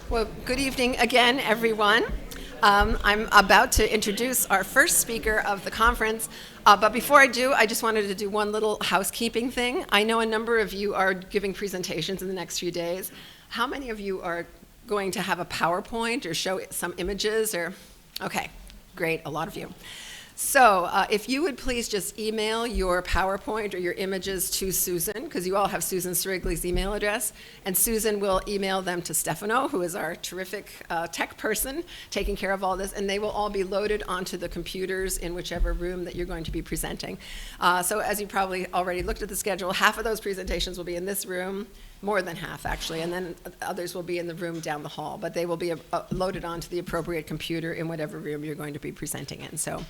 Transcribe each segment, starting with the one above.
Well, good evening again, everyone. I'm about to introduce our first speaker of the conference, but before I do, I just wanted to do one little housekeeping thing. I know a number of you are giving presentations in the next few days. How many of you are going to have a PowerPoint or show some images? Okay, great, a lot of you. So if you would please just email your PowerPoint or your images to Susan, because you all have Susan Strigley's email address, and Susan will email them to Stefano, who is our terrific tech person taking care of all this, and they will all be loaded onto the computers in whichever room that you're going to be presenting. So as you probably already looked at the schedule, half of those presentations will be in this room, more than half actually, and then others will be in the room down the hall, but they will be loaded onto the appropriate computer in whatever room you're going to be presenting in. So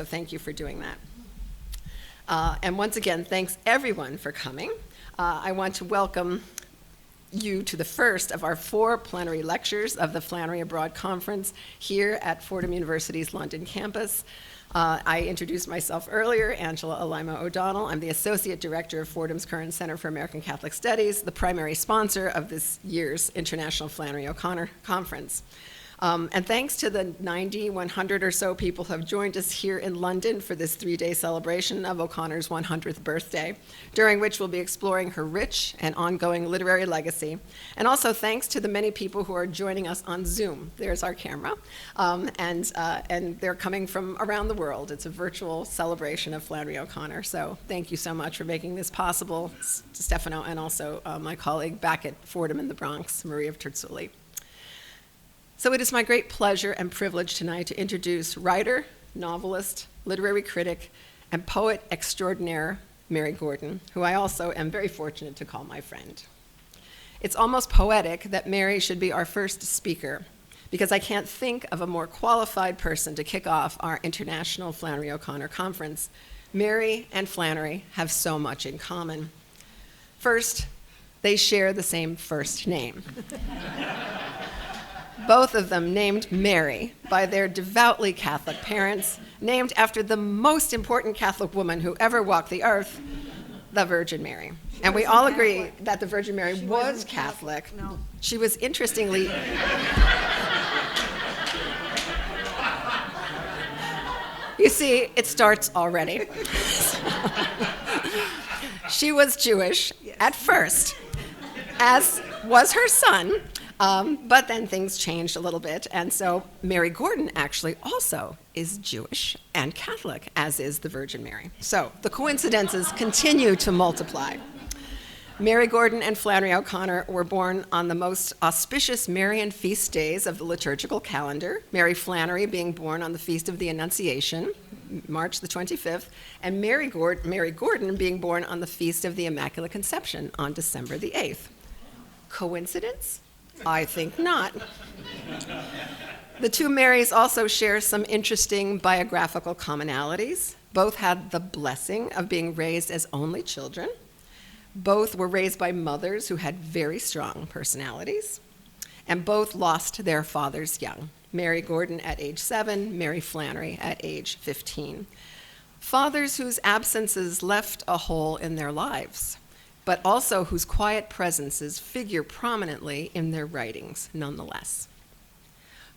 thank you for doing that. And once again, thanks everyone for coming. I want to welcome you to the first of our 4 plenary lectures of the Flannery Abroad Conference here at Fordham University's London campus. I introduced myself earlier, Angela Alaimo O'Donnell. I'm the Associate Director of Fordham's Curran Center for American Catholic Studies, the primary sponsor of this year's International Flannery O'Connor Conference. And thanks to the 90, 100 or so people who have joined us here in London for this 3-day celebration of O'Connor's 100th birthday, during which we'll be exploring her rich and ongoing literary legacy. And also thanks to the many people who are joining us on Zoom. There's our camera. And they're coming from around the world. It's a virtual celebration of Flannery O'Connor. So thank you so much for making this possible, Stefano, and also my colleague back at Fordham in the Bronx, Maria Terzulli. So it is my great pleasure and privilege tonight to introduce writer, novelist, literary critic, and poet extraordinaire Mary Gordon, who I also am very fortunate to call my friend. It's almost poetic that Mary should be our first speaker, because I can't think of a more qualified person to kick off our International Flannery O'Connor Conference. Mary and Flannery have so much in common. First, they share the same first name. Both of them named Mary by their devoutly Catholic parents, named after the most important Catholic woman who ever walked the earth, the Virgin Mary. And we all agree that the Virgin Mary was Catholic. No. She was interestingly... You see, it starts already. She was Jewish at first, as was her son. But then things changed a little bit, and so Mary Gordon actually also is Jewish and Catholic, as is the Virgin Mary. So the coincidences continue to multiply. Mary Gordon and Flannery O'Connor were born on the most auspicious Marian feast days of the liturgical calendar, Mary Flannery being born on the Feast of the Annunciation, March the 25th, and Mary Gordon being born on the Feast of the Immaculate Conception on December the 8th. Coincidence? I think not. The two Marys also share some interesting biographical commonalities. Both had the blessing of being raised as only children. Both were raised by mothers who had very strong personalities. And both lost their fathers young. Mary Gordon at age 7, Mary Flannery at age 15. Fathers whose absences left a hole in their lives, but also whose quiet presences figure prominently in their writings nonetheless.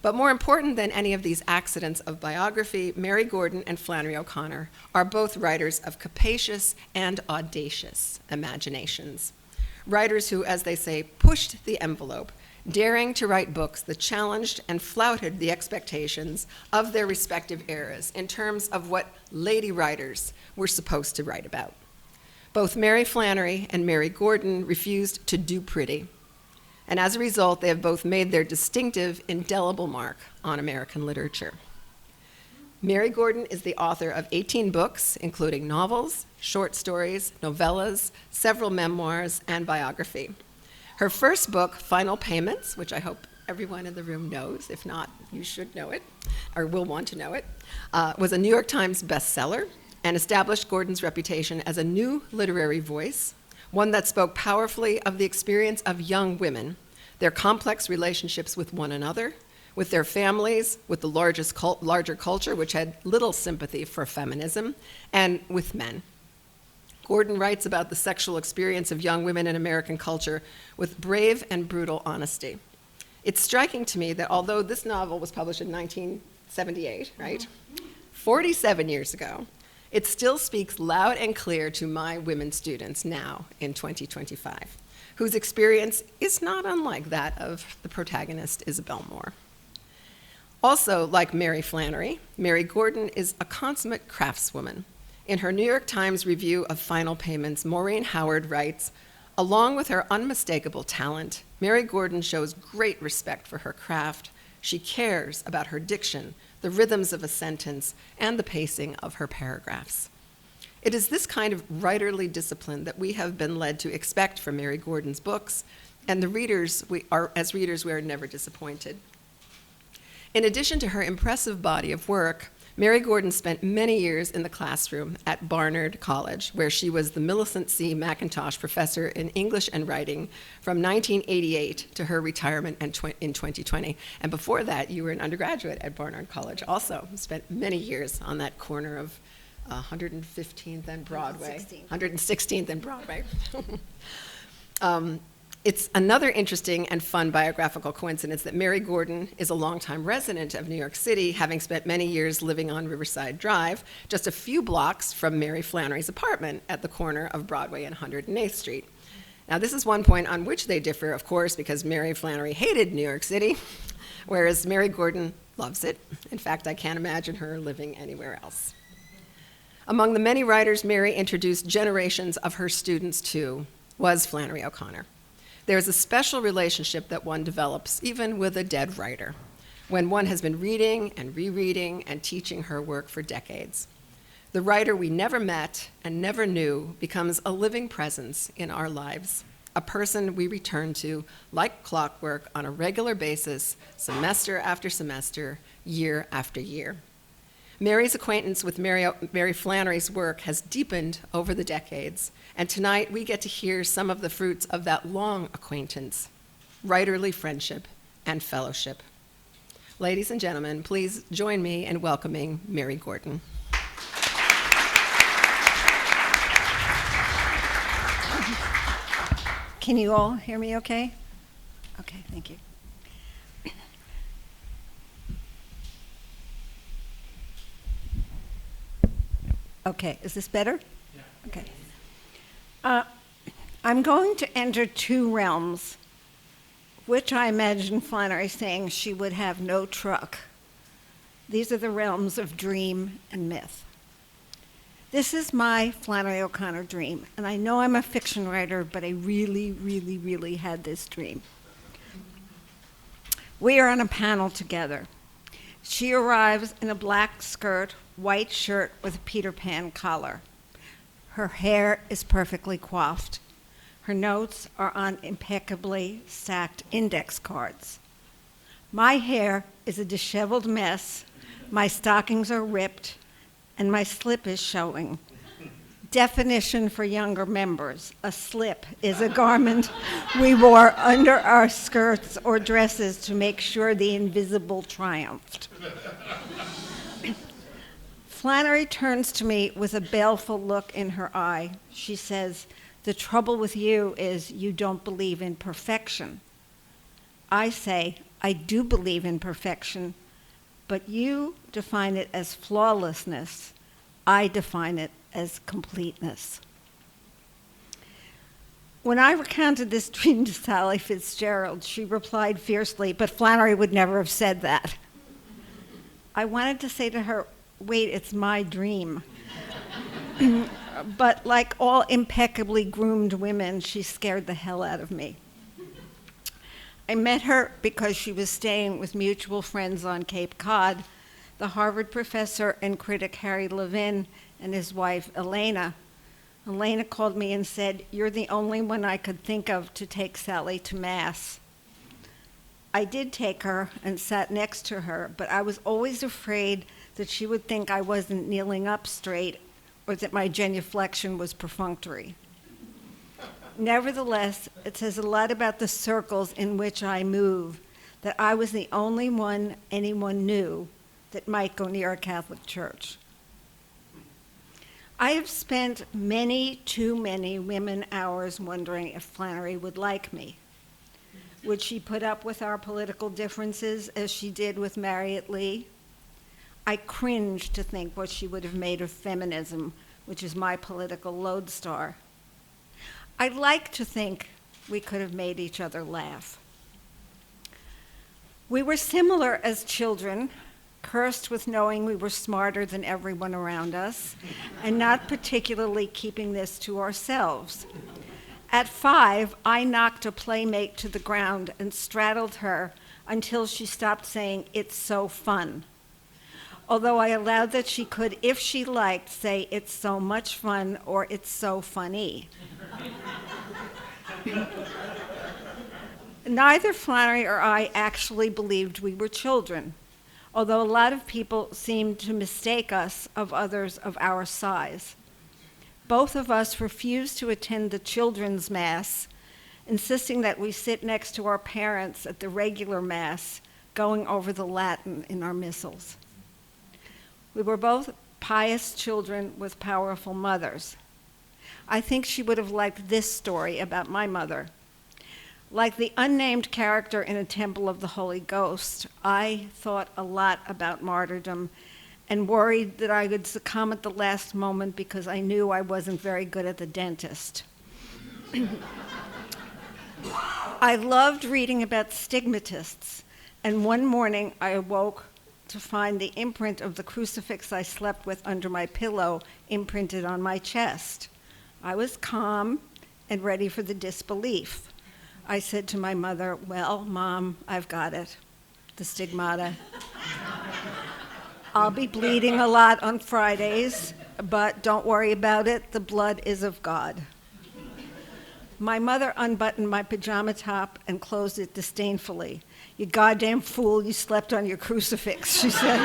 But more important than any of these accidents of biography, Mary Gordon and Flannery O'Connor are both writers of capacious and audacious imaginations. Writers who, as they say, pushed the envelope, daring to write books that challenged and flouted the expectations of their respective eras in terms of what lady writers were supposed to write about. Both Mary Flannery and Mary Gordon refused to do pretty, and as a result, they have both made their distinctive, indelible mark on American literature. Mary Gordon is the author of 18 books, including novels, short stories, novellas, several memoirs, and biography. Her first book, Final Payments, which I hope everyone in the room knows, if not, you should know it, or will want to know it, was a New York Times bestseller, and established Gordon's reputation as a new literary voice, one that spoke powerfully of the experience of young women, their complex relationships with one another, with their families, with the larger culture, which had little sympathy for feminism, and with men. Gordon writes about the sexual experience of young women in American culture with brave and brutal honesty. It's striking to me that although this novel was published in 1978, right, 47 years ago, it still speaks loud and clear to my women students now in 2025, whose experience is not unlike that of the protagonist, Isabel Moore. Also, like Mary Flannery, Mary Gordon is a consummate craftswoman. In her New York Times review of Final Payments, Maureen Howard writes, "Along with her unmistakable talent, Mary Gordon shows great respect for her craft. She cares about her diction, the rhythms of a sentence, and the pacing of her paragraphs." It is this kind of writerly discipline that we have been led to expect from Mary Gordon's books, and as readers, we are never disappointed. In addition to her impressive body of work, Mary Gordon spent many years in the classroom at Barnard College, where she was the Millicent C. McIntosh Professor in English and Writing from 1988 to her retirement in 2020. And before that, you were an undergraduate at Barnard College also. Spent many years on that corner of 115th and Broadway. 116th and Broadway. It's another interesting and fun biographical coincidence that Mary Gordon is a longtime resident of New York City, having spent many years living on Riverside Drive, just a few blocks from Mary Flannery's apartment at the corner of Broadway and 108th Street. Now, this is one point on which they differ, of course, because Mary Flannery hated New York City, whereas Mary Gordon loves it. In fact, I can't imagine her living anywhere else. Among the many writers Mary introduced generations of her students to was Flannery O'Connor. There's a special relationship that one develops, even with a dead writer, when one has been reading and rereading and teaching her work for decades. The writer we never met and never knew becomes a living presence in our lives, a person we return to like clockwork on a regular basis, semester after semester, year after year. Mary's acquaintance with Mary Flannery's work has deepened over the decades, and tonight we get to hear some of the fruits of that long acquaintance, writerly friendship, and fellowship. Ladies and gentlemen, please join me in welcoming Mary Gordon. Can you all hear me okay? Okay, thank you. Okay, is this better? Yeah. Okay. I'm going to enter two realms, which I imagine Flannery saying she would have no truck. These are the realms of dream and myth. This is my Flannery O'Connor dream, and I know I'm a fiction writer, but I really, really, really had this dream. We are on a panel together. She arrives in a black skirt, white shirt with a Peter Pan collar. Her hair is perfectly coiffed. Her notes are on impeccably stacked index cards. My hair is a disheveled mess, my stockings are ripped, and my slip is showing. Definition for younger members: a slip is a garment we wore under our skirts or dresses to make sure the invisible triumphed. Flannery turns to me with a baleful look in her eye. She says, "The trouble with you is you don't believe in perfection." I say, "I do believe in perfection, but you define it as flawlessness. I define it as completeness." When I recounted this dream to Sally Fitzgerald, she replied fiercely, "But Flannery would never have said that." I wanted to say to her, "Wait, it's my dream." But like all impeccably groomed women, she scared the hell out of me. I met her because she was staying with mutual friends on Cape Cod, the Harvard professor and critic Harry Levin and his wife Elena. Elena called me and said, "You're the only one I could think of to take Sally to Mass." I did take her and sat next to her, but I was always afraid that she would think I wasn't kneeling up straight or that my genuflection was perfunctory. Nevertheless, it says a lot about the circles in which I move, that I was the only one anyone knew that might go near a Catholic church. I have spent too many women hours wondering if Flannery would like me. Would she put up with our political differences as she did with Marriott Lee? I cringe to think what she would have made of feminism, which is my political lodestar. I like to think we could have made each other laugh. We were similar as children, cursed with knowing we were smarter than everyone around us, and not particularly keeping this to ourselves. At 5, I knocked a playmate to the ground and straddled her until she stopped saying, "It's so fun." Although I allowed that she could, if she liked, say, "It's so much fun," or "It's so funny." Neither Flannery or I actually believed we were children, although a lot of people seemed to mistake us of others of our size. Both of us refused to attend the children's mass, insisting that we sit next to our parents at the regular mass, going over the Latin in our missals. We were both pious children with powerful mothers. I think she would have liked this story about my mother. Like the unnamed character in A Temple of the Holy Ghost, I thought a lot about martyrdom and worried that I would succumb at the last moment because I knew I wasn't very good at the dentist. I loved reading about stigmatists, and one morning I awoke to find the imprint of the crucifix I slept with under my pillow imprinted on my chest. I was calm and ready for the disbelief. I said to my mother, "Well, Mom, I've got it, the stigmata. I'll be bleeding a lot on Fridays, but don't worry about it, the blood is of God." My mother unbuttoned my pajama top and closed it disdainfully. "You goddamn fool, you slept on your crucifix," she said.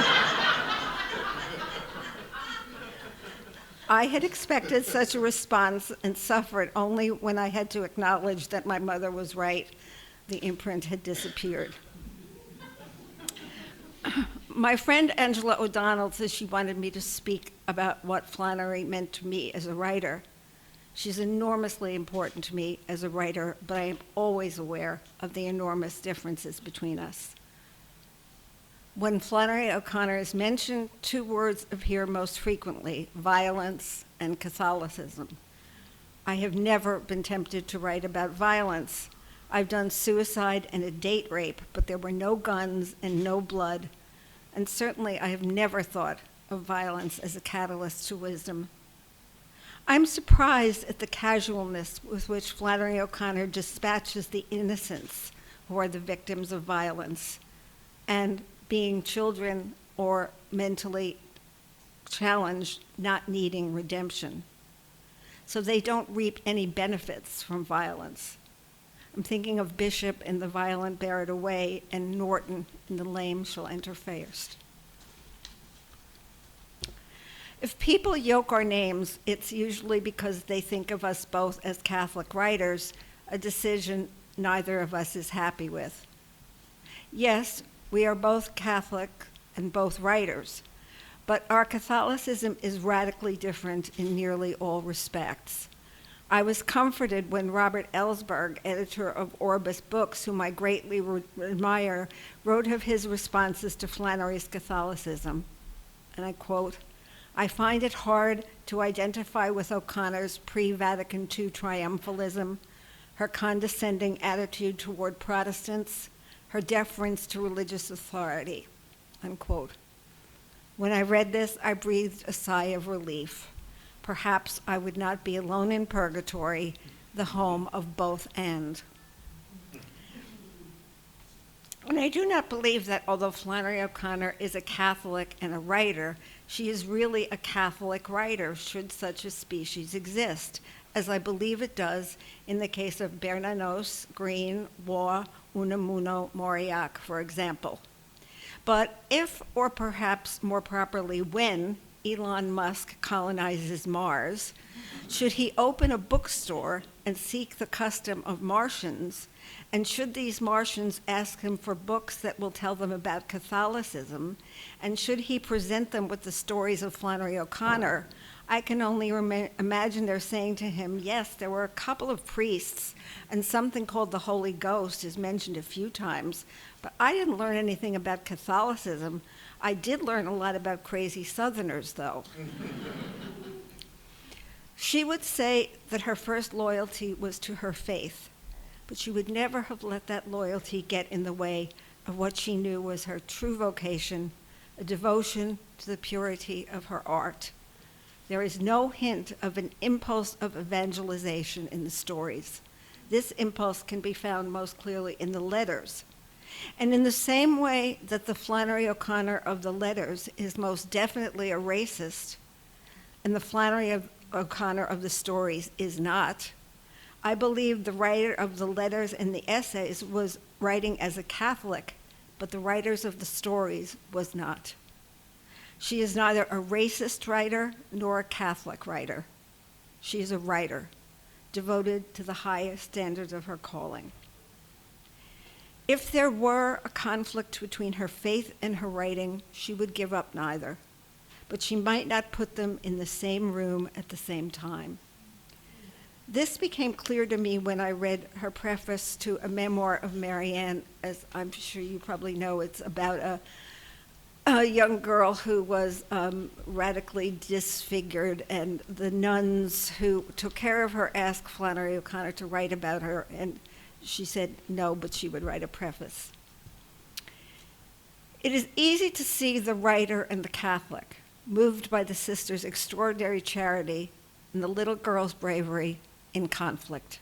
I had expected such a response and suffered only when I had to acknowledge that my mother was right. The imprint had disappeared. My friend Angela O'Donnell says she wanted me to speak about what Flannery meant to me as a writer. She's enormously important to me as a writer, but I am always aware of the enormous differences between us. When Flannery O'Connor is mentioned, 2 words appear most frequently: violence and Catholicism. I have never been tempted to write about violence. I've done suicide and a date rape, but there were no guns and no blood. And certainly I have never thought of violence as a catalyst to wisdom. I'm surprised at the casualness with which Flannery O'Connor dispatches the innocents who are the victims of violence, and being children or mentally challenged, not needing redemption. So they don't reap any benefits from violence. I'm thinking of Bishop in The Violent Bear It Away and Norton in The Lame Shall Enter First. If people yoke our names, it's usually because they think of us both as Catholic writers, a decision neither of us is happy with. Yes, we are both Catholic and both writers, but our Catholicism is radically different in nearly all respects. I was comforted when Robert Ellsberg, editor of Orbis Books, whom I greatly admire, wrote of his responses to Flannery's Catholicism, and I quote, "I find it hard to identify with O'Connor's pre-Vatican II triumphalism, her condescending attitude toward Protestants, her deference to religious authority," unquote. When I read this, I breathed a sigh of relief. Perhaps I would not be alone in purgatory, the home of both and. And I do not believe that although Flannery O'Connor is a Catholic and a writer, she is really a Catholic writer, should such a species exist, as I believe it does in the case of Bernanos, Green, Waugh, Unamuno, Mauriac, for example. But if, or perhaps more properly when, Elon Musk colonizes Mars, should he open a bookstore and seek the custom of Martians, and should these Martians ask him for books that will tell them about Catholicism, and should he present them with the stories of Flannery O'Connor, I can only imagine they're saying to him, yes, there were a couple of priests, and something called the Holy Ghost is mentioned a few times, but I didn't learn anything about Catholicism. I did learn a lot about crazy Southerners, though. She would say that her first loyalty was to her faith, but she would never have let that loyalty get in the way of what she knew was her true vocation, a devotion to the purity of her art. There is no hint of an impulse of evangelization in the stories. This impulse can be found most clearly in the letters. And in the same way that the Flannery O'Connor of the letters is most definitely a racist, and the Flannery O'Connor of the stories is not, I believe the writer of the letters and the essays was writing as a Catholic, but the writers of the stories was not. She is neither a racist writer nor a Catholic writer. She is a writer, devoted to the highest standards of her calling. If there were a conflict between her faith and her writing, she would give up neither, but she might not put them in the same room at the same time. This became clear to me when I read her preface to a memoir of Marianne. As I'm sure you probably know, it's about a young girl who was radically disfigured, and the nuns who took care of her asked Flannery O'Connor to write about her, and she said no, but she would write a preface. It is easy to see the writer and the Catholic, moved by the sister's extraordinary charity and the little girl's bravery, in conflict.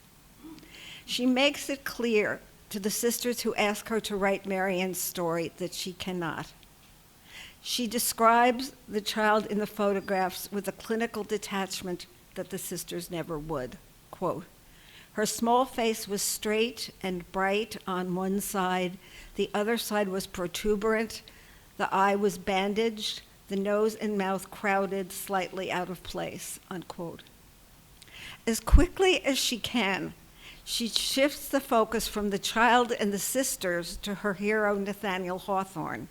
She makes it clear to the sisters who ask her to write Marianne's story that she cannot. She describes the child in the photographs with a clinical detachment that the sisters never would. Quote, her small face was straight and bright on one side, the other side was protuberant, the eye was bandaged, the nose and mouth crowded slightly out of place, unquote. As quickly as she can, she shifts the focus from the child and the sisters to her hero, Nathaniel Hawthorne,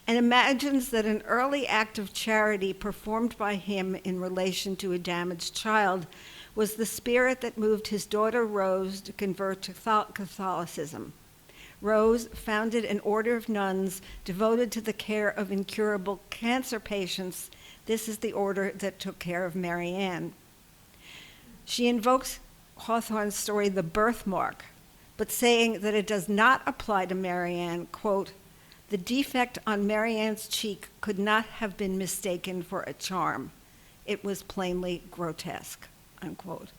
and imagines that an early act of charity performed by him in relation to a damaged child was the spirit that moved his daughter Rose to convert to Catholicism. Rose founded an order of nuns devoted to the care of incurable cancer patients. This is the order that took care of Marianne. She invokes Hawthorne's story, The Birthmark, but saying that it does not apply to Marianne, quote, the defect on Marianne's cheek could not have been mistaken for a charm. It was plainly grotesque, unquote.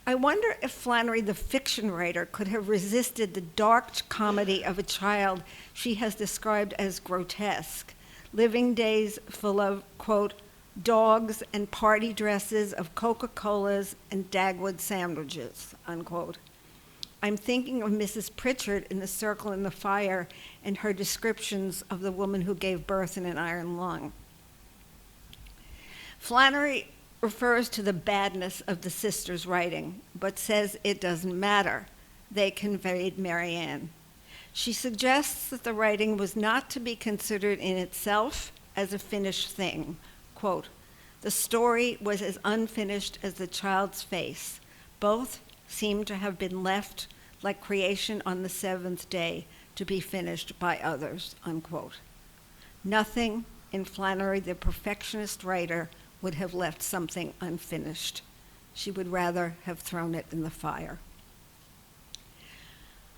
I wonder if Flannery, the fiction writer, could have resisted the dark comedy of a child she has described as grotesque, living days full of, quote, dogs and party dresses of Coca-Colas and Dagwood sandwiches, unquote. I'm thinking of Mrs. Pritchard in The Circle in the Fire and her descriptions of the woman who gave birth in an iron lung. Flannery refers to the badness of the sisters' writing, but says it doesn't matter. They conveyed Marianne. She suggests that the writing was not to be considered in itself as a finished thing. Quote, the story was as unfinished as the child's face. Both seem to have been left like creation on the seventh day to be finished by others, unquote. Nothing in Flannery, the perfectionist writer, would have left something unfinished. She would rather have thrown it in the fire.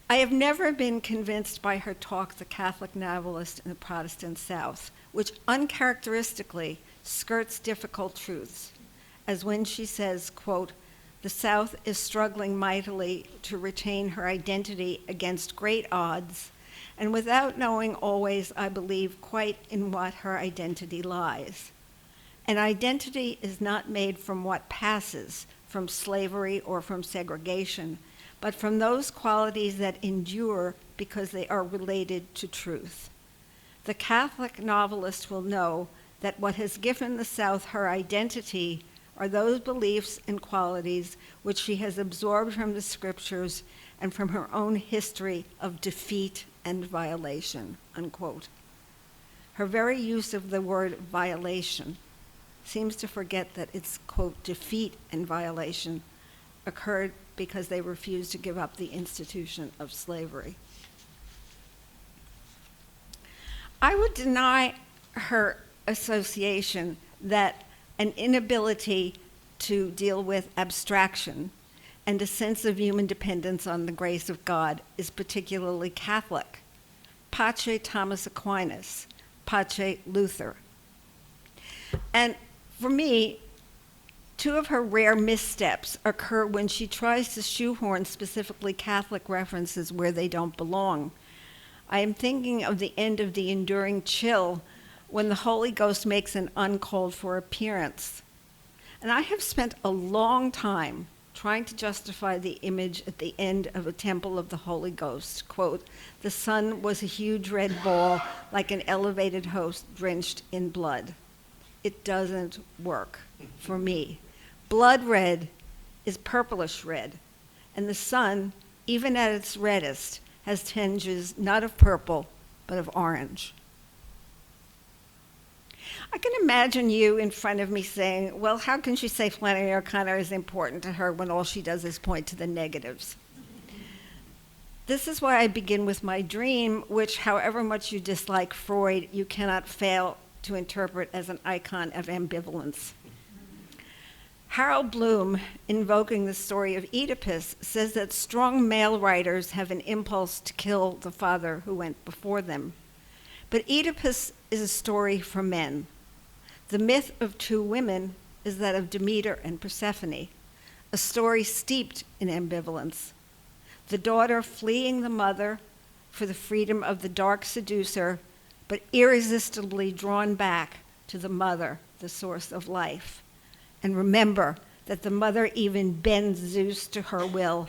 I have never been convinced by her talk, The Catholic Novelist in the Protestant South, which uncharacteristically skirts difficult truths, as when she says, quote, the South is struggling mightily to retain her identity against great odds, and without knowing always, I believe, quite in what her identity lies. An identity is not made from what passes, from slavery or from segregation, but from those qualities that endure because they are related to truth. The Catholic novelist will know that what has given the South her identity are those beliefs and qualities which she has absorbed from the scriptures and from her own history of defeat and violation, unquote. Her very use of the word violation seems to forget that its, quote, defeat and violation occurred because they refused to give up the institution of slavery. I would deny her association that an inability to deal with abstraction and a sense of human dependence on the grace of God is particularly Catholic. Pace Thomas Aquinas, Pace Luther. And for me, two of her rare missteps occur when she tries to shoehorn specifically Catholic references where they don't belong. I am thinking of the end of The Enduring Chill, when the Holy Ghost makes an uncalled for appearance. And I have spent a long time trying to justify the image at the end of A Temple of the Holy Ghost. Quote, "The sun was a huge red ball like an elevated host drenched in blood." It doesn't work for me. Blood red is purplish red, and the sun, even at its reddest, has tinges not of purple, but of orange. I can imagine you in front of me saying, well, how can she say Flannery O'Connor is important to her when all she does is point to the negatives? This is why I begin with my dream, which, however much you dislike Freud, you cannot fail to interpret as an icon of ambivalence. Harold Bloom, invoking the story of Oedipus, says that strong male writers have an impulse to kill the father who went before them. But Oedipus is a story for men. The myth of two women is that of Demeter and Persephone, a story steeped in ambivalence. The daughter fleeing the mother for the freedom of the dark seducer, but irresistibly drawn back to the mother, the source of life. And remember that the mother even bends Zeus to her will.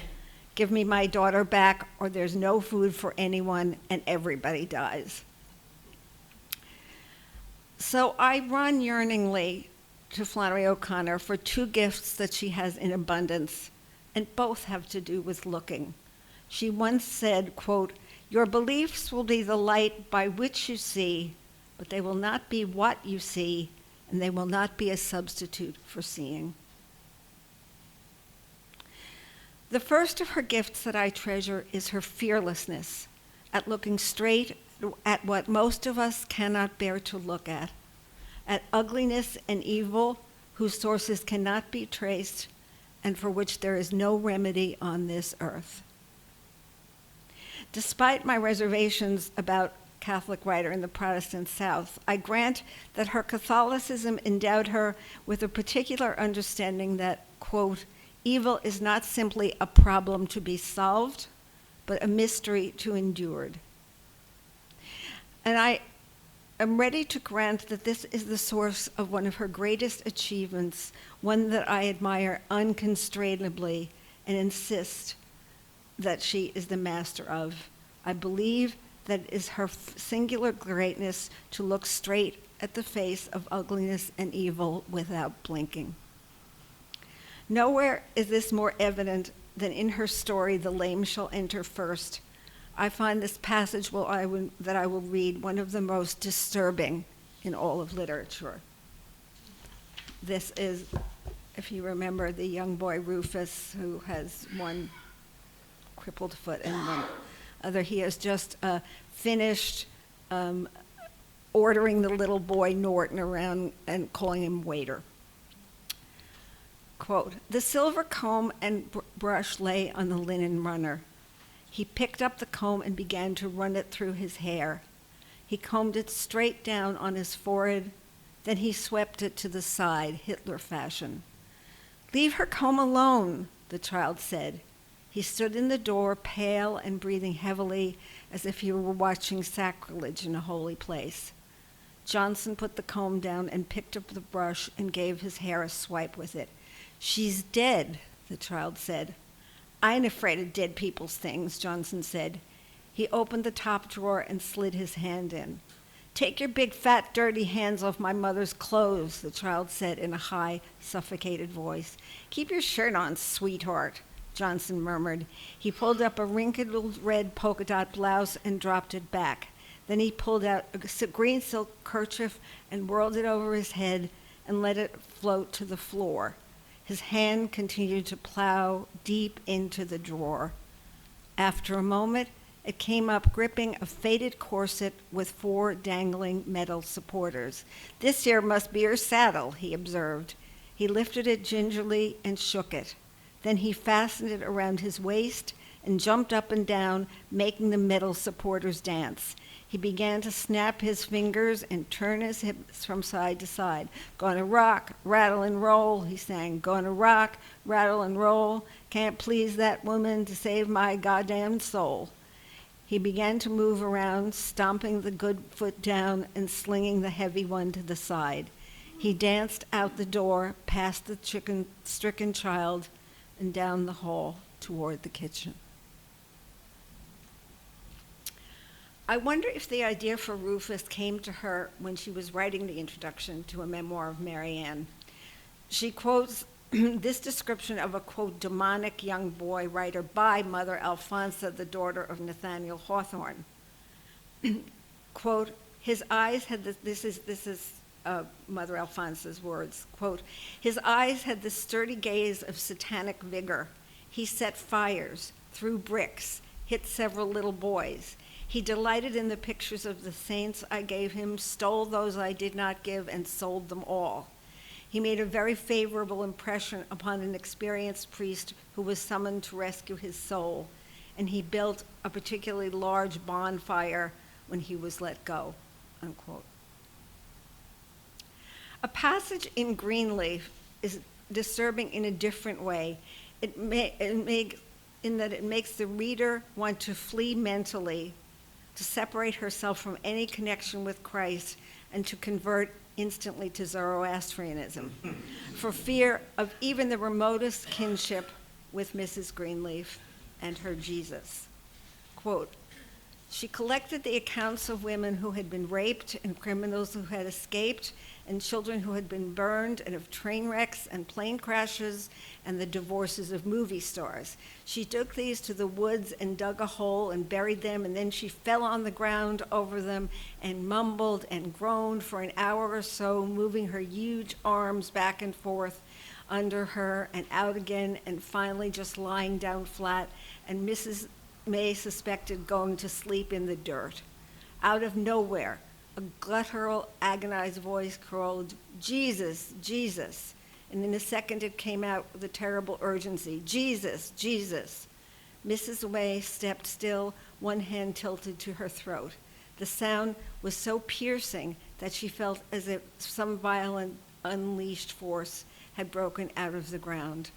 Give me my daughter back, or there's no food for anyone and everybody dies. So I run yearningly to Flannery O'Connor for two gifts that she has in abundance, and both have to do with looking. She once said, quote, "Your beliefs will be the light by which you see, but they will not be what you see, and they will not be a substitute for seeing." The first of her gifts that I treasure is her fearlessness at looking straight at what most of us cannot bear to look at ugliness and evil whose sources cannot be traced and for which there is no remedy on this earth. Despite my reservations about Catholic writer in the Protestant South, I grant that her Catholicism endowed her with a particular understanding that, quote, "Evil is not simply a problem to be solved, but a mystery to endured." And I am ready to grant that this is the source of one of her greatest achievements, one that I admire unconstrainably and insist that she is the master of. I believe that it is her singular greatness to look straight at the face of ugliness and evil without blinking. Nowhere is this more evident than in her story, "The Lame Shall Enter First." I find this passage that I will read one of the most disturbing in all of literature. This is, if you remember, the young boy Rufus who has one crippled foot and one other. He has just finished ordering the little boy Norton around and calling him waiter. Quote, "The silver comb and brush lay on the linen runner. He picked up the comb and began to run it through his hair. He combed it straight down on his forehead, then he swept it to the side, Hitler fashion. 'Leave her comb alone,' the child said. He stood in the door, pale and breathing heavily, as if he were watching sacrilege in a holy place. Johnson put the comb down and picked up the brush and gave his hair a swipe with it. 'She's dead,' the child said. 'I ain't afraid of dead people's things,' Johnson said. He opened the top drawer and slid his hand in. 'Take your big, fat, dirty hands off my mother's clothes,' the child said in a high, suffocated voice. 'Keep your shirt on, sweetheart,' Johnson murmured. He pulled up a wrinkled red polka dot blouse and dropped it back. Then he pulled out a green silk kerchief and whirled it over his head and let it float to the floor. His hand continued to plow deep into the drawer. After a moment, it came up gripping a faded corset with 4 dangling metal supporters. "This here must be her saddle," he observed. He lifted it gingerly and shook it. Then he fastened it around his waist and jumped up and down, making the metal supporters dance. He began to snap his fingers and turn his hips from side to side. "Gonna rock, rattle and roll," he sang. "Gonna rock, rattle and roll. Can't please that woman to save my goddamn soul." He began to move around, stomping the good foot down and slinging the heavy one to the side. He danced out the door, past the stricken child, and down the hall toward the kitchen. I wonder if the idea for Rufus came to her when she was writing the introduction to a memoir of Mary Ann. She quotes this description of a, quote, demonic young boy writer by Mother Alphonsa, the daughter of Nathaniel Hawthorne. Quote, his eyes had this is Mother Alphonsa's words, quote, his eyes had the sturdy gaze of satanic vigor. He set fires, threw bricks, hit several little boys. He delighted in the pictures of the saints I gave him, stole those I did not give, and sold them all. He made a very favorable impression upon an experienced priest who was summoned to rescue his soul, and he built a particularly large bonfire when he was let go, unquote. A passage in Greenleaf is disturbing in a different way. In that it makes the reader want to flee mentally, to separate herself from any connection with Christ, and to convert instantly to Zoroastrianism, for fear of even the remotest kinship with Mrs. Greenleaf and her Jesus. Quote, she collected the accounts of women who had been raped and criminals who had escaped and children who had been burned, and of train wrecks and plane crashes and the divorces of movie stars. She took these to the woods and dug a hole and buried them, and then she fell on the ground over them and mumbled and groaned for an hour or so, moving her huge arms back and forth under her and out again, and finally just lying down flat, and Mrs. May suspected going to sleep in the dirt. Out of nowhere, a guttural, agonized voice called, "Jesus, Jesus." And in a second it came out with a terrible urgency, "Jesus, Jesus." Mrs. May stepped still, one hand tilted to her throat. The sound was so piercing that she felt as if some violent, unleashed force had broken out of the ground.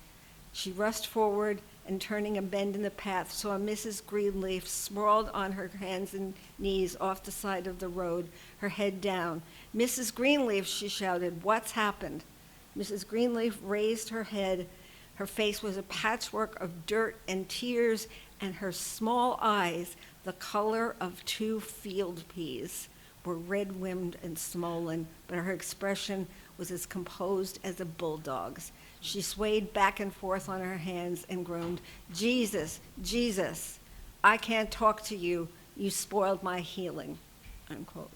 She rushed forward, and turning a bend in the path, saw Mrs. Greenleaf sprawled on her hands and knees off the side of the road, her head down. "Mrs. Greenleaf," she shouted, "what's happened?" Mrs. Greenleaf raised her head. Her face was a patchwork of dirt and tears, and her small eyes, the color of 2 field peas, were red-rimmed and swollen, but her expression was as composed as a bulldog's. She swayed back and forth on her hands and groaned, "Jesus, Jesus, I can't talk to you. You spoiled my healing," unquote.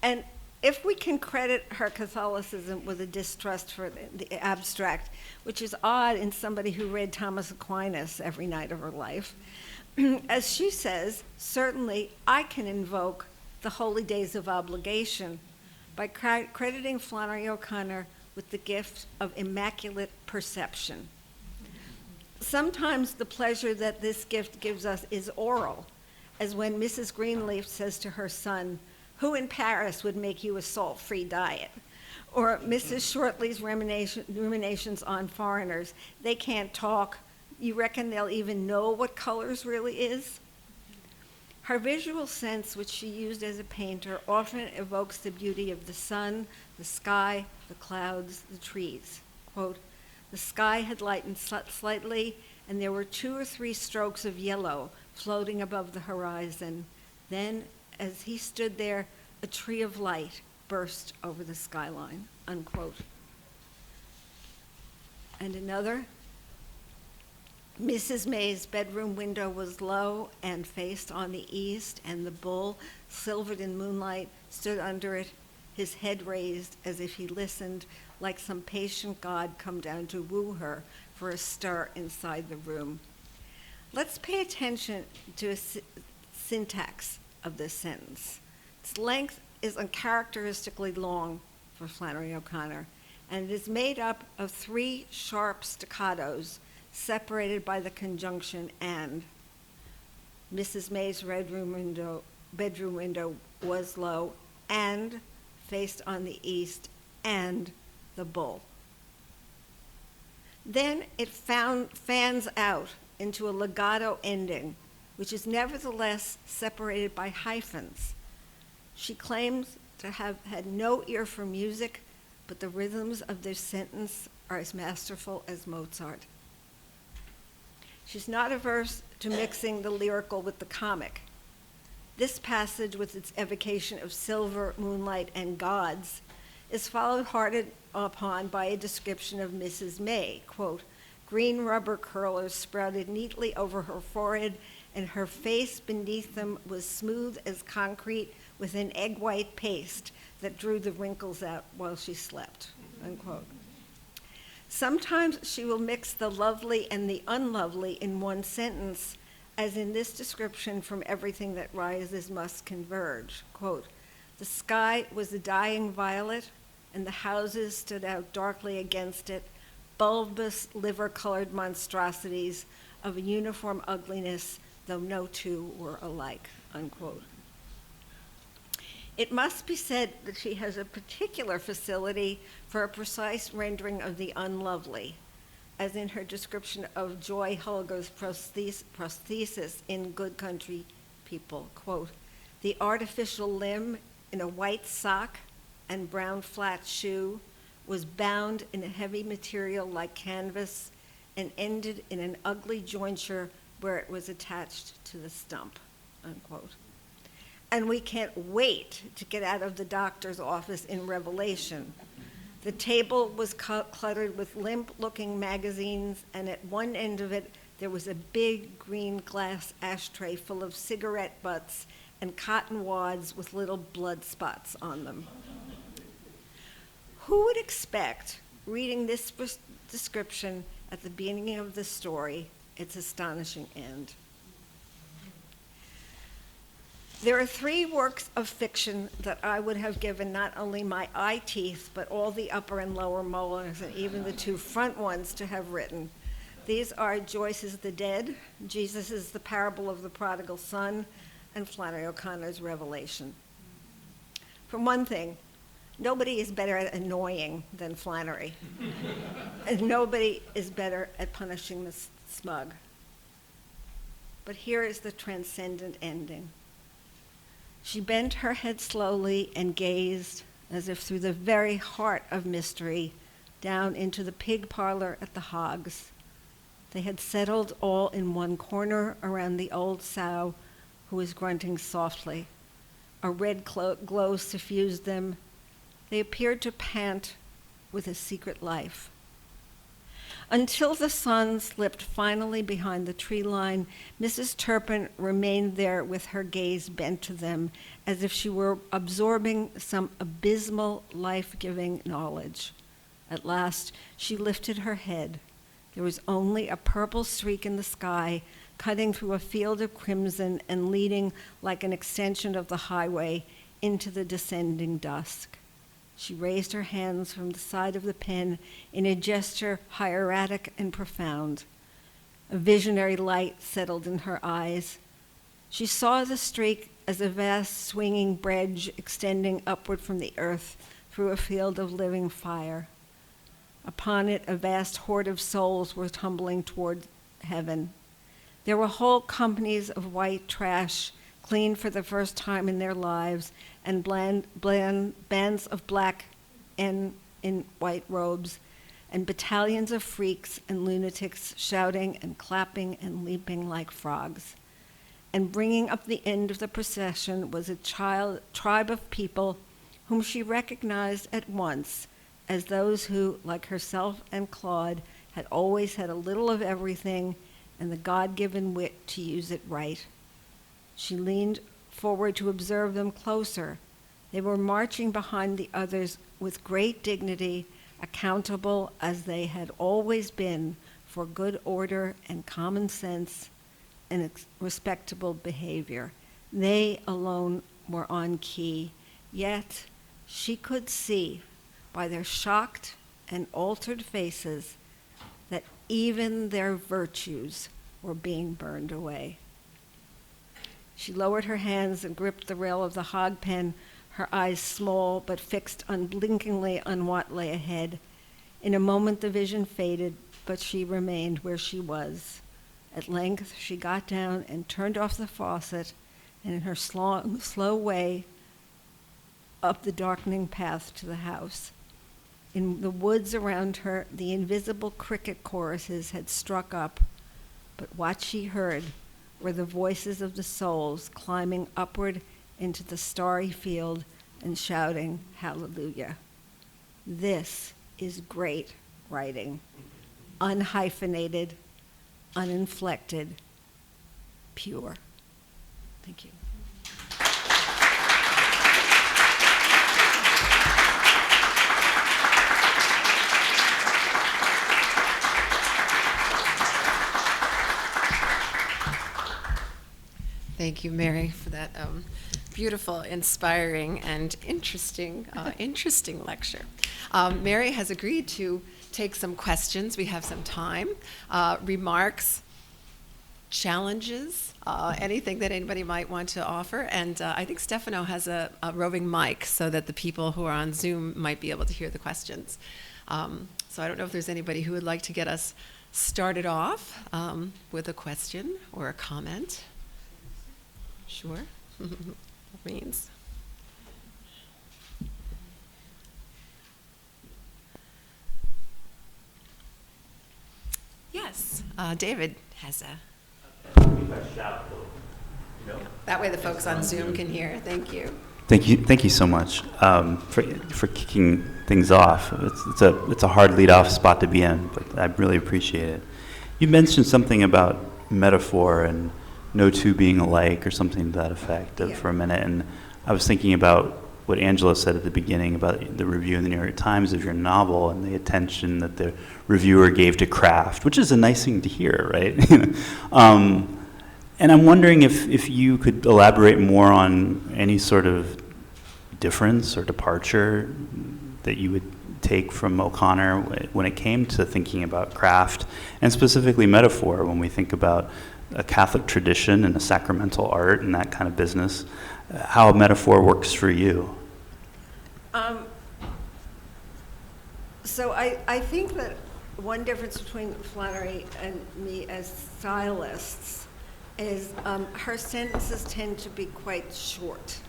And if we can credit her Catholicism with a distrust for the abstract, which is odd in somebody who read Thomas Aquinas every night of her life, as she says, certainly I can invoke the holy days of obligation by crediting Flannery O'Connor with the gift of immaculate perception. Sometimes the pleasure that this gift gives us is oral, as when Mrs. Greenleaf says to her son, "Who in Paris would make you a salt-free diet?" Or Mrs. Shortley's ruminations on foreigners. "They can't talk. You reckon they'll even know what colors really is?" Her visual sense, which she used as a painter, often evokes the beauty of the sun, the sky, the clouds, the trees. Quote, "The sky had lightened slightly, and there were 2 or 3 strokes of yellow floating above the horizon. Then, as he stood there, a tree of light burst over the skyline," unquote. And another, "Mrs. May's bedroom window was low and faced on the east, and the bull, silvered in moonlight, stood under it. his head raised as if he listened, like some patient god come down to woo her for a stir inside the room. Let's pay attention to a syntax of this sentence. Its length is uncharacteristically long for Flannery O'Connor, and it is made up of 3 sharp staccatos separated by the conjunction and. Mrs. May's bedroom window was low and faced on the east, and the bull. Then it fans out into a legato ending, which is nevertheless separated by hyphens. She claims to have had no ear for music, but the rhythms of this sentence are as masterful as Mozart. She's not averse to mixing the lyrical with the comic. This passage, with its evocation of silver, moonlight, and gods, is followed hard upon by a description of Mrs. May, quote, green rubber curlers sprouted neatly over her forehead, and her face beneath them was smooth as concrete with an egg-white paste that drew the wrinkles out while she slept, unquote. Sometimes she will mix the lovely and the unlovely in one sentence, as in this description from Everything That Rises Must Converge. Quote, the sky was a dying violet, and the houses stood out darkly against it, bulbous, liver-colored monstrosities of a uniform ugliness, though no two were alike, unquote. It must be said that she has a particular facility for a precise rendering of the unlovely, as in her description of Joy Hulger's prosthesis in Good Country People, quote, the artificial limb in a white sock and brown flat shoe was bound in a heavy material like canvas and ended in an ugly jointure where it was attached to the stump, unquote. And we can't wait to get out of the doctor's office in Revelation. The table was cluttered with limp-looking magazines, and at one end of it, there was a big green glass ashtray full of cigarette butts and cotton wads with little blood spots on them. Who would expect, reading this description at the beginning of the story, its astonishing end? There are 3 works of fiction that I would have given not only my eye teeth, but all the upper and lower molars, and even the 2 front ones to have written. These are Joyce's The Dead, Jesus' The Parable of the Prodigal Son, and Flannery O'Connor's Revelation. For one thing, nobody is better at annoying than Flannery. And nobody is better at punishing the smug. But here is the transcendent ending. She bent her head slowly and gazed, as if through the very heart of mystery, down into the pig parlor at the Hoggs. They had settled all in one corner around the old sow, who was grunting softly. A red glow suffused them. They appeared to pant with a secret life. Until the sun slipped finally behind the tree line, Mrs. Turpin remained there with her gaze bent to them, as if she were absorbing some abysmal, life-giving knowledge. At last, she lifted her head. There was only a purple streak in the sky, cutting through a field of crimson and leading like an extension of the highway into the descending dusk. She raised her hands from the side of the pen in a gesture hieratic and profound. A visionary light settled in her eyes. She saw the streak as a vast swinging bridge extending upward from the earth through a field of living fire. Upon it, a vast horde of souls were tumbling toward heaven. There were whole companies of white trash, cleaned for the first time in their lives, and bands of black and in white robes, and battalions of freaks and lunatics shouting and clapping and leaping like frogs. And bringing up the end of the procession was a tribe of people whom she recognized at once as those who, like herself and Claude, had always had a little of everything and the God-given wit to use it right. She leaned forward to observe them closer, They were marching behind the others with great dignity, accountable as they had always been for good order and common sense and respectable behavior. They alone were on key, yet she could see by their shocked and altered faces that even their virtues were being burned away. She lowered her hands and gripped the rail of the hog pen, her eyes small but fixed unblinkingly on what lay ahead. In a moment the vision faded, but she remained where she was. At length she got down and turned off the faucet, and in her slow way up the darkening path to the house. In the woods around her, the invisible cricket choruses had struck up, but what she heard were the voices of the souls climbing upward into the starry field and shouting hallelujah. This is great writing, unhyphenated, uninflected, pure. Thank you. Thank you, Mary, for that beautiful, inspiring, and interesting lecture. Mary has agreed to take some questions. We have some time. Remarks, challenges, anything that anybody might want to offer. And I think Stefano has a roving mic so that the people who are on Zoom might be able to hear the questions. So I don't know if there's anybody who would like to get us started off with a question or a comment. Sure. Means. Yes, David has a. That way the folks on Zoom can hear. Thank you. Thank you so much for kicking things off. It's a hard lead-off spot to be in, but I really appreciate it. You mentioned something about metaphor and no two being alike or something to that effect for a minute, and I was thinking about what Angela said at the beginning about the review in the New York Times of your novel and the attention that the reviewer gave to craft, which is a nice thing to hear, right? And I'm wondering if you could elaborate more on any sort of difference or departure that you would take from O'Connor when it came to thinking about craft, and specifically metaphor when we think about a Catholic tradition and a sacramental art and that kind of business, how metaphor works for you. So I think that one difference between Flannery and me as stylists is her sentences tend to be quite short,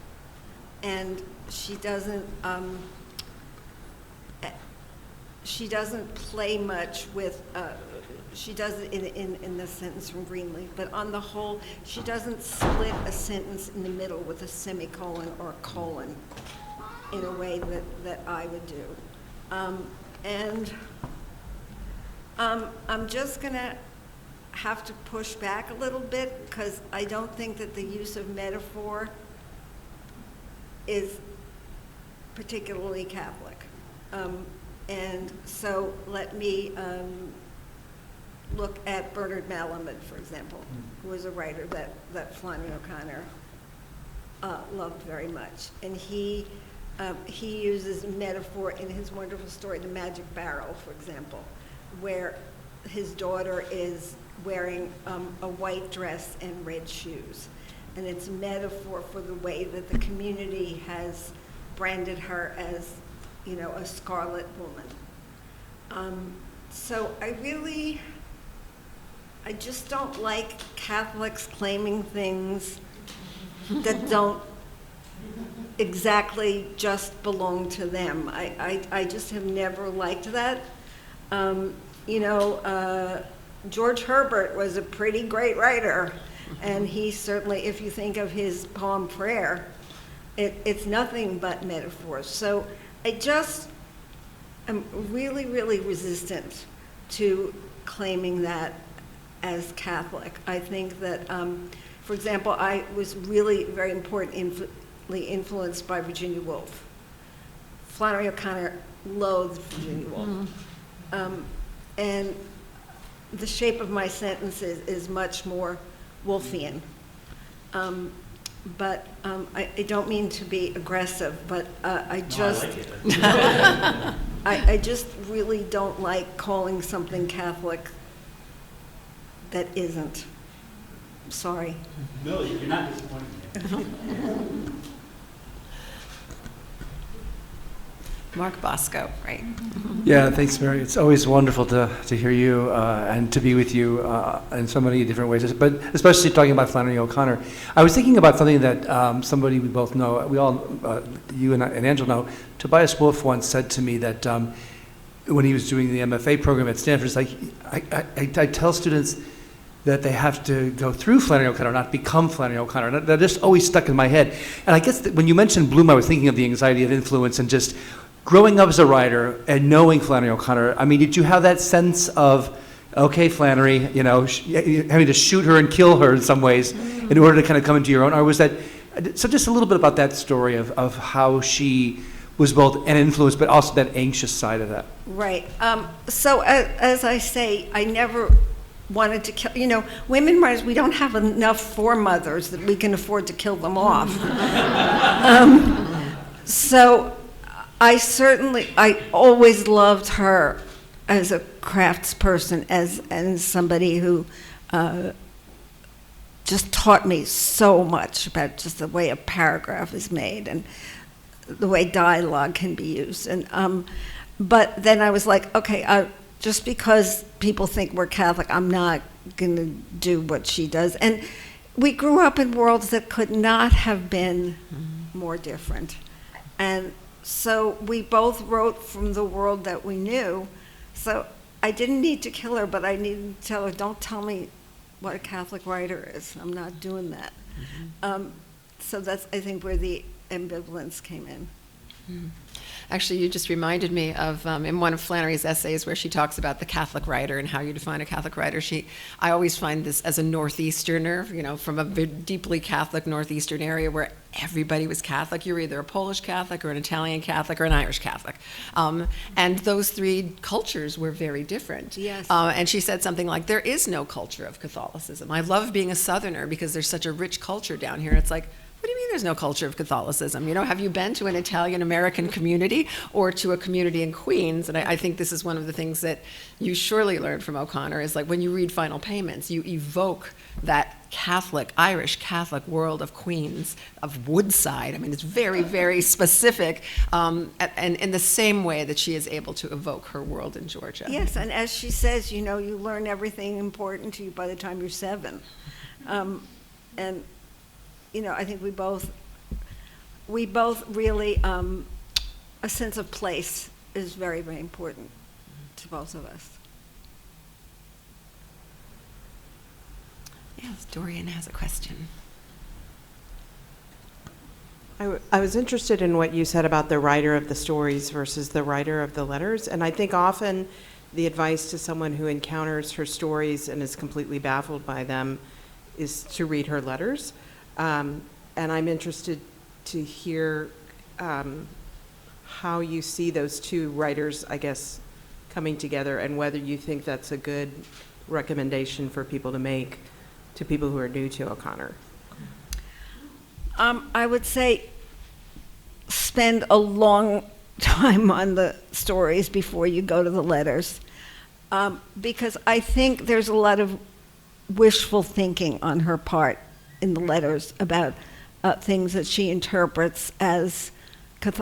and she doesn't play much with, she does it in the sentence from Greenleaf, but on the whole, she doesn't split a sentence in the middle with a semicolon or a colon in a way that I would do. I'm just gonna have to push back a little bit because I don't think that the use of metaphor is particularly Catholic. And so let me look at Bernard Malamud, for example, who was a writer that Flannery O'Connor loved very much. And he uses metaphor in his wonderful story, The Magic Barrel, for example, where his daughter is wearing a white dress and red shoes. And it's a metaphor for the way that the community has branded her as, you know, a scarlet woman. So I just don't like Catholics claiming things that don't exactly just belong to them. I just have never liked that. George Herbert was a pretty great writer, and he certainly, if you think of his poem Prayer, it's nothing but metaphors. So I just am really, really resistant to claiming that as Catholic. I think that, for example, I was really very important heavily influenced by Virginia Woolf. Flannery O'Connor loathed Virginia Woolf. And the shape of my sentences is much more Woolfian. But I don't mean to be aggressive, but I just I just really don't like calling something Catholic that isn't. Sorry. No, you're not disappointed. Mark Bosco, right? Yeah, thanks, Mary. It's always wonderful to hear you and to be with you in so many different ways, but especially talking about Flannery O'Connor. I was thinking about something that somebody we both know, we all, you and Angela know. Tobias Wolff once said to me that when he was doing the MFA program at Stanford, it's like, I tell students that they have to go through Flannery O'Connor, not become Flannery O'Connor. That just always stuck in my head. And I guess that when you mentioned Bloom, I was thinking of the anxiety of influence and just growing up as a writer and knowing Flannery O'Connor. I mean, did you have that sense of, okay, Flannery, you know, having to shoot her and kill her in some ways in order to kind of come into your own? Or was that, so just a little bit about that story of how she was both an influence, but also that anxious side of that. Right. So as I say, I never wanted to kill, you know, women writers, we don't have enough foremothers that we can afford to kill them off. So I always loved her as a craftsperson, and somebody who just taught me so much about just the way a paragraph is made and the way dialogue can be used. And but then I was like, okay, just because people think we're Catholic, I'm not going to do what she does. And we grew up in worlds that could not have been more different. And so we both wrote from the world that we knew. So I didn't need to kill her, but I needed to tell her, don't tell me what a Catholic writer is. I'm not doing that. So that's, I think, where the ambivalence came in. Actually, you just reminded me of in one of Flannery's essays where she talks about the Catholic writer and how you define a Catholic writer. I always find this as a Northeasterner, you know, from a deeply Catholic Northeastern area where everybody was Catholic. You were either a Polish Catholic or an Italian Catholic or an Irish Catholic. And those three cultures were very different. Yes. And she said something like, there is no culture of Catholicism. I love being a Southerner because there's such a rich culture down here. It's like, what do you mean there's no culture of Catholicism? You know, have you been to an Italian-American community or to a community in Queens? And I think this is one of the things that you surely learned from O'Connor is like when you read Final Payments, you evoke that Catholic, Irish Catholic world of Queens, of Woodside. I mean, it's very, very specific, and in the same way that she is able to evoke her world in Georgia. Yes, and as she says, you know, you learn everything important to you by the time you're 7. And you know, I think we both really, a sense of place is very, very important to both of us. Yes, Dorian has a question. I was interested in what you said about the writer of the stories versus the writer of the letters, and I think often the advice to someone who encounters her stories and is completely baffled by them is to read her letters. And I'm interested to hear how you see those two writers, I guess, coming together and whether you think that's a good recommendation for people to make to people who are new to O'Connor. I would say spend a long time on the stories before you go to the letters, because I think there's a lot of wishful thinking on her part in the letters about things that she interprets as,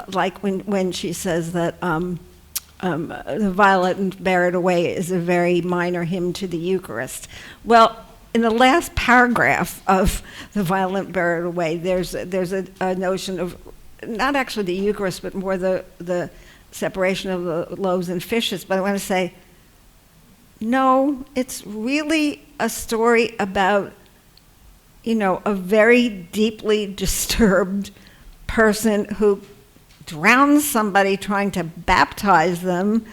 like when she says that the Violet and Bear It Away is a very minor hymn to the Eucharist. Well, in the last paragraph of the Violet Bear It Away, there's a notion of not actually the Eucharist, but more the separation of the loaves and fishes. But I want to say, no, it's really a story about, you know, a very deeply disturbed person who drowns somebody trying to baptize them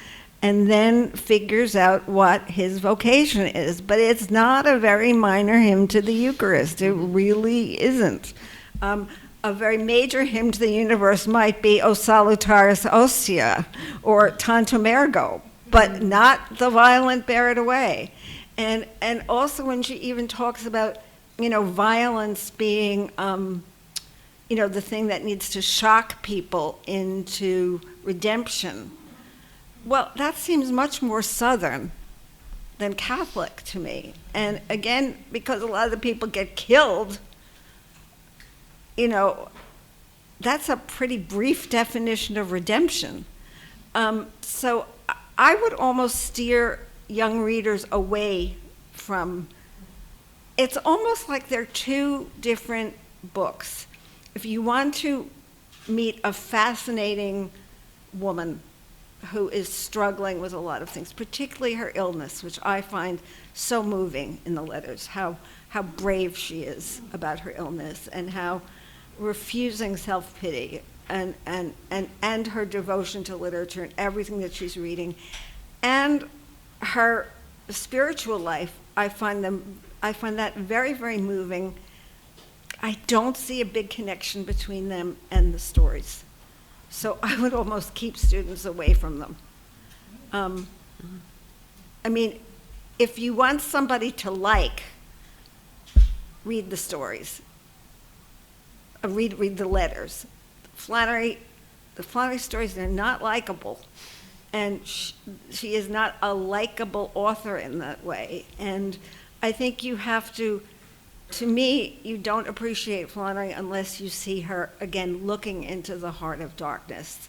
and then figures out what his vocation is. But it's not a very minor hymn to the Eucharist. It really isn't. a very major hymn to the universe might be O Salutaris Ostia or Tantum Ergo, but not the violent bear it away. And also when she even talks about, violence being, the thing that needs to shock people into redemption. Well, that seems much more Southern than Catholic to me. And again, because a lot of the people get killed, that's a pretty brief definition of redemption. So I would almost steer young readers away from, it's almost like they're two different books. If you want to meet a fascinating woman who is struggling with a lot of things, particularly her illness, which I find so moving in the letters, how brave she is about her illness and how refusing self-pity and her devotion to literature and everything that she's reading, and her spiritual life, I find that very, very moving. I don't see a big connection between them and the stories. So I would almost keep students away from them. If you want somebody to like, read the stories. Read the letters. The Flannery stories, they're not likable. And she is not a likable author in that way. And I think you have to me, you don't appreciate Flannery unless you see her, again, looking into the heart of darkness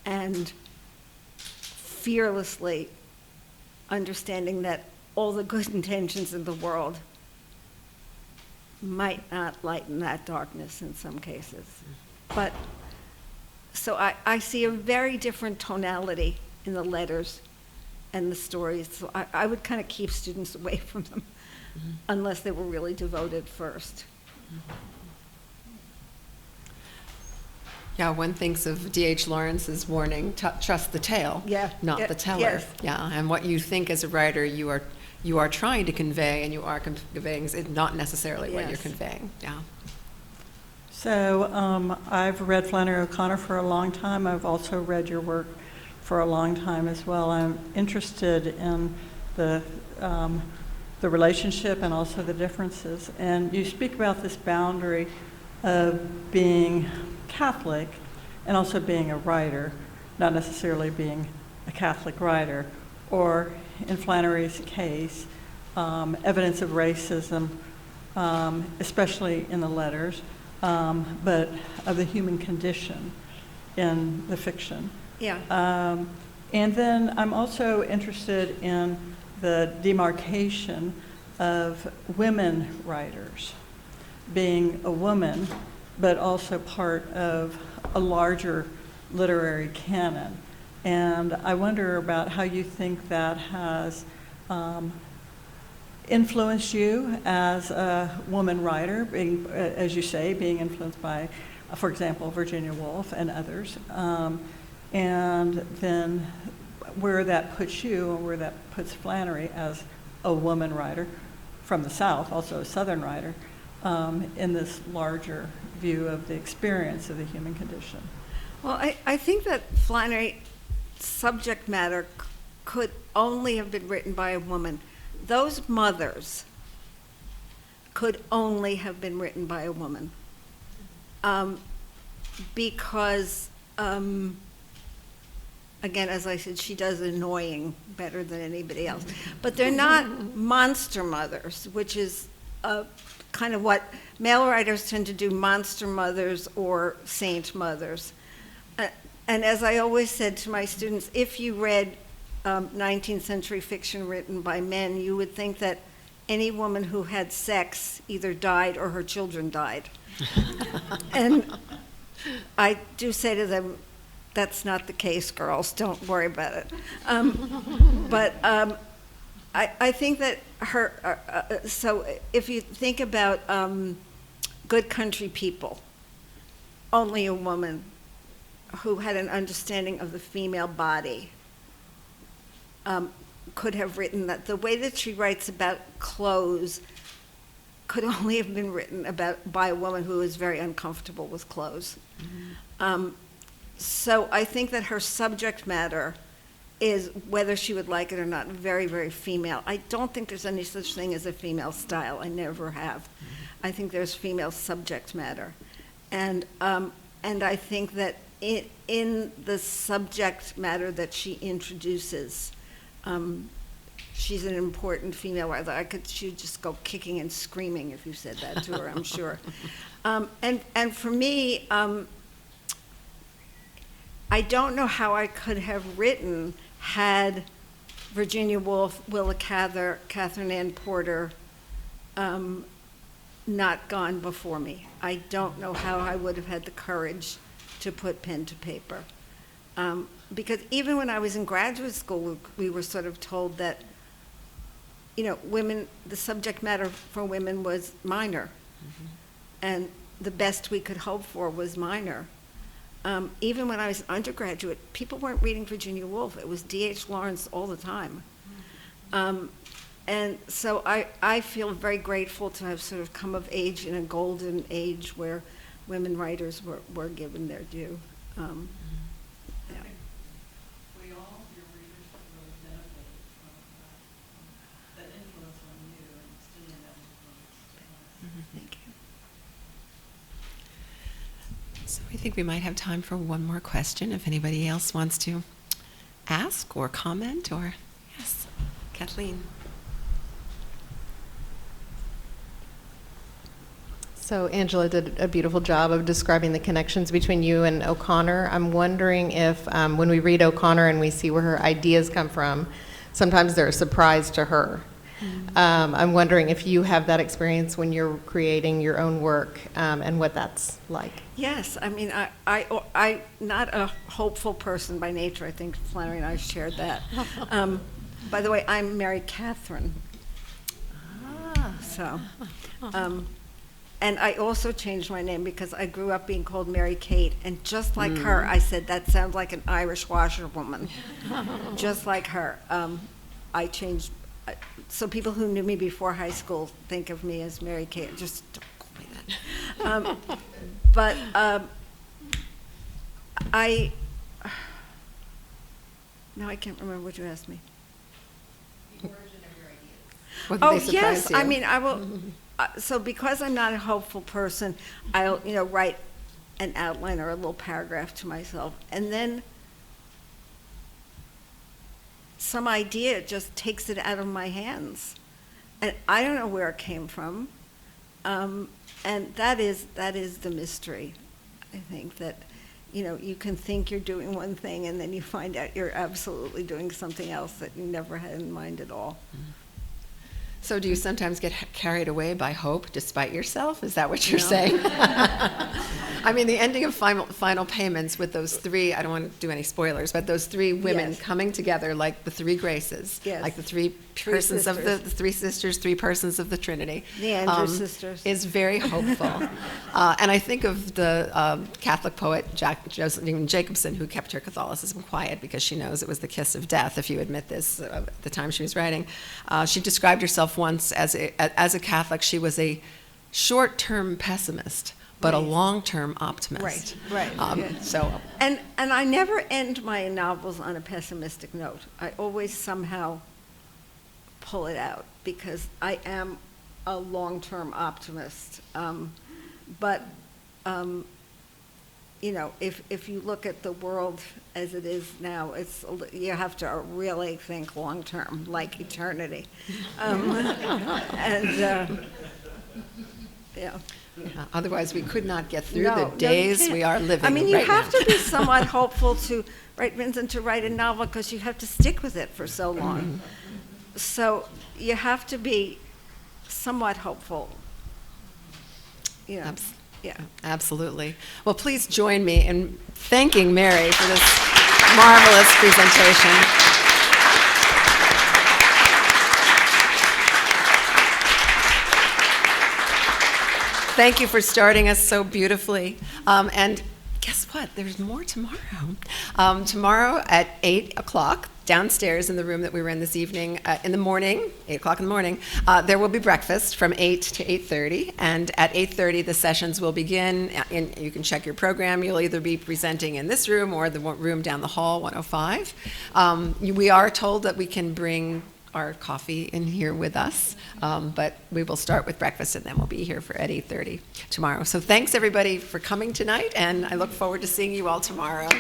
and fearlessly understanding that all the good intentions in the world might not lighten that darkness in some cases. But, so I see a very different tonality in the letters and the stories. So I would kind of keep students away from them. Mm-hmm. Unless they were really devoted first. Yeah, one thinks of D.H. Lawrence's warning, trust the tale, not the teller. Yes. Yeah, and what you think as a writer you are trying to convey and you are conveying is not necessarily what you're conveying. Yeah. So I've read Flannery O'Connor for a long time. I've also read your work for a long time as well. I'm interested in the relationship and also the differences. And you speak about this boundary of being Catholic and also being a writer, not necessarily being a Catholic writer, or in Flannery's case, evidence of racism, especially in the letters, but of the human condition in the fiction. Yeah. And then I'm also interested in the demarcation of women writers, being a woman, but also part of a larger literary canon. And I wonder about how you think that has influenced you as a woman writer, being, as you say, being influenced by, for example, Virginia Woolf and others, and then where that puts you and where that puts Flannery as a woman writer from the South, also a Southern writer, in this larger view of the experience of the human condition. Well, I think that Flannery's subject matter could only have been written by a woman. Those mothers could only have been written by a woman. Because again, as I said, she does annoying better than anybody else. But they're not monster mothers, which is kind of what male writers tend to do, monster mothers or saint mothers. And as I always said to my students, if you read 19th century fiction written by men, you would think that any woman who had sex either died or her children died. And I do say to them, that's not the case, girls. Don't worry about it. But I think that her, so if you think about Good Country People, only a woman who had an understanding of the female body could have written that. The way that she writes about clothes could only have been written by a woman who is very uncomfortable with clothes. So I think that her subject matter is, whether she would like it or not, very, very female. I don't think there's any such thing as a female style. I never have. I think there's female subject matter. And I think that in the subject matter that she introduces, she's an important female writer. She'd just go kicking and screaming if you said that to her, I'm sure. And for me, I don't know how I could have written had Virginia Woolf, Willa Cather, Catherine Ann Porter not gone before me. I don't know how I would have had the courage to put pen to paper. Because even when I was in graduate school, we were sort of told that, women, the subject matter for women was minor. And the best we could hope for was minor. Even when I was an undergraduate, people weren't reading Virginia Woolf. It was D.H. Lawrence all the time. And so I feel very grateful to have sort of come of age in a golden age where women writers were given their due. Yeah. We all, your readers, really benefit from that influence on you and extending that influence. Thank you. So I think we might have time for one more question if anybody else wants to ask or comment or, yes, Kathleen. So Angela did a beautiful job of describing the connections between you and O'Connor. I'm wondering if when we read O'Connor and we see where her ideas come from, sometimes they're a surprise to her. I'm wondering if you have that experience when you're creating your own work and what that's like. Yes, I mean, I'm not a hopeful person by nature. I think Flannery and I shared that. By the way, I'm Mary Catherine. So, and I also changed my name because I grew up being called Mary Kate, and just like her, I said, that sounds like an Irish washerwoman. Just like her. I changed, so people who knew me before high school think of me as Mary Kate. Just don't call me that. But now I can't remember what you asked me. Whether they surprise yes, you. I mean, I will. So because I'm not a hopeful person, I'll write an outline or a little paragraph to myself, and then some idea just takes it out of my hands, and I don't know where it came from, and that is the mystery. I think that you can think you're doing one thing, and then you find out you're absolutely doing something else that you never had in mind at all. So do you sometimes get carried away by hope despite yourself? Is that what you're saying? I mean, the ending of Final Payments with those three, I don't want to do any spoilers, but those three women coming together like the three graces, like the three persons of the three sisters, three persons of the Trinity. The Andrews sisters. Is very hopeful. And I think of the Catholic poet Josephine Jacobson, who kept her Catholicism quiet because she knows it was the kiss of death, if you admit this, at the time she was writing. She described herself once as a Catholic. She was a short-term pessimist, but a long-term optimist. Right. So, and I never end my novels on a pessimistic note. I always somehow pull it out because I am a long-term optimist. But if you look at the world as it is now, you have to really think long-term, like eternity. otherwise, we could not get through the days we are living. I mean, you right have now. to be somewhat hopeful to write Vincent, to write a novel, because you have to stick with it for so long. So you have to be somewhat hopeful. Yeah. Absolutely. Well, please join me in thanking Mary for this marvelous presentation. Thank you for starting us so beautifully. And guess what? There's more tomorrow. Tomorrow at 8 o'clock, downstairs in the room that we were in this evening, in the morning, 8 o'clock in the morning, there will be breakfast from 8 to 8:30. And at 8:30, the sessions will begin. And you can check your program. You'll either be presenting in this room or the room down the hall, 105. We are told that we can bring our coffee in here with us, but we will start with breakfast and then we'll be here at 8:30 tomorrow. So thanks everybody for coming tonight, and I look forward to seeing you all tomorrow.